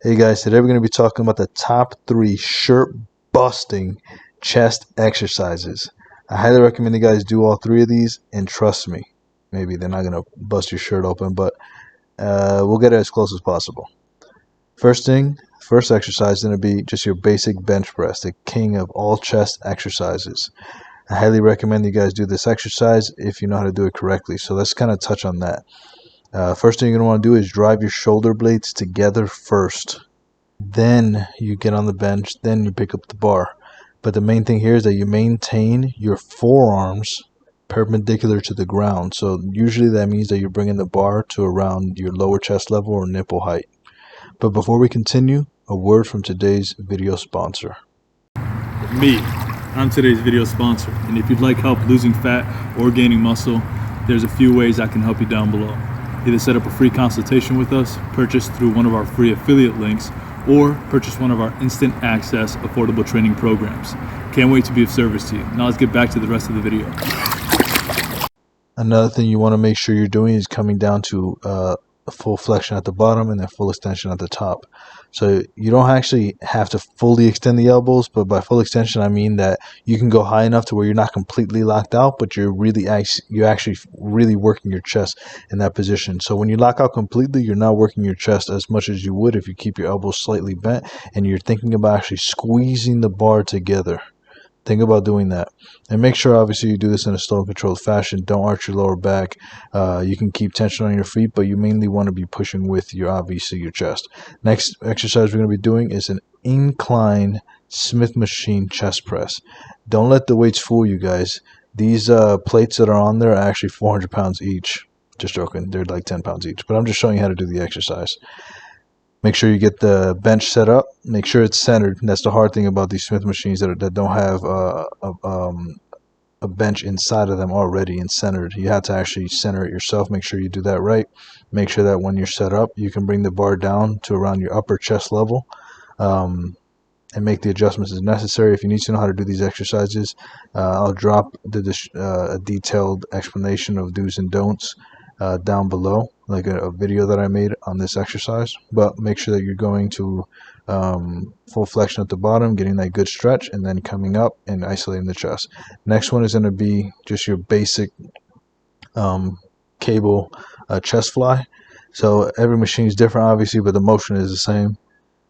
Hey guys, today we're going to be talking about the top 3 shirt busting chest exercises. I highly recommend you guys do all 3 of these, and trust me, maybe they're not going to bust your shirt open, but we'll get it as close as possible. First exercise is going to be just your basic bench press, the king of all chest exercises. I highly recommend you guys do this exercise if you know how to do it correctly. So let's kind of touch on that. First thing you're going to want to do is drive your shoulder blades together first. Then you get on the bench, then you pick up the bar. But the main thing here is that you maintain your forearms perpendicular to the ground. So usually that means that you're bringing the bar to around your lower chest level or nipple height. But before we continue, a word from today's video sponsor. Me. I'm today's video sponsor, and if you'd like help losing fat or gaining muscle, there's a few ways I can help you down below. Either set up a free consultation with us, purchase through one of our free affiliate links, or purchase one of our instant access affordable training programs. Can't wait to be of service to you. Now let's get back to the rest of the video. Another thing you want to make sure you're doing is coming down to a full flexion at the bottom and then full extension at the top. So you don't actually have to fully extend the elbows, but by full extension I mean that you can go high enough to where you're not completely locked out, but you're actually really working your chest in that position. So when you lock out completely, you're not working your chest as much as you would if you keep your elbows slightly bent and you're thinking about actually squeezing the bar together. Think about doing that, and make sure obviously you do this in a slow and controlled fashion. Don't arch your lower back. You can keep tension on your feet, but you mainly want to be pushing with your chest. Next exercise we're going to be doing is an incline Smith machine chest press. Don't let the weights fool you guys. These plates that are on there are actually 400 pounds each. Just joking, they're like 10 pounds each, but I'm just showing you how to do the exercise. Make sure you get the bench set up. Make sure it's centered. That's the hard thing about these Smith machines that don't have a bench inside of them already and centered. You have to actually center it yourself. Make sure you do that right. Make sure that when you're set up, you can bring the bar down to around your upper chest level, and make the adjustments as necessary. If you need to know how to do these exercises, I'll drop a detailed explanation of do's and don'ts down below, like a video that I made on this exercise. But make sure that you're going to full flexion at the bottom, getting that good stretch, and then coming up and isolating the chest. Next one is going to be just your basic cable chest fly. So every machine is different obviously, but the motion is the same.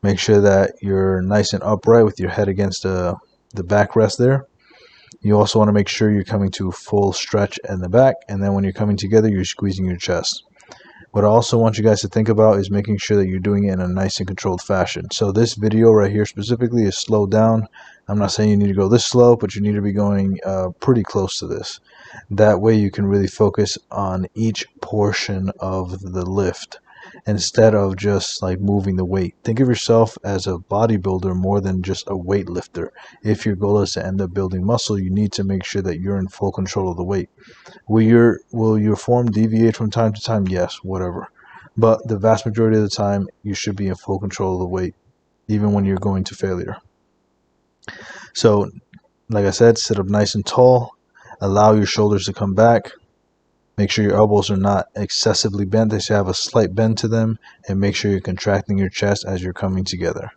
Make sure that you're nice and upright with your head against the backrest there. You also want to make sure you're coming to full stretch in the back, and then when you're coming together, you're squeezing your chest. What I also want you guys to think about is making sure that you're doing it in a nice and controlled fashion. So this video right here specifically is slowed down. I'm not saying you need to go this slow, but you need to be going pretty close to this. That way you can really focus on each portion of the lift instead of just like moving the weight. Think of yourself as a bodybuilder more than just a weightlifter. If your goal is to end up building muscle, you need to make sure that you're in full control of the weight. Will your form deviate from time to time? Yes, whatever. But the vast majority of the time, you should be in full control of the weight, even when you're going to failure. So, like I said, sit up nice and tall. Allow your shoulders to come back. Make sure your elbows are not excessively bent. They should have a slight bend to them, and make sure you're contracting your chest as you're coming together.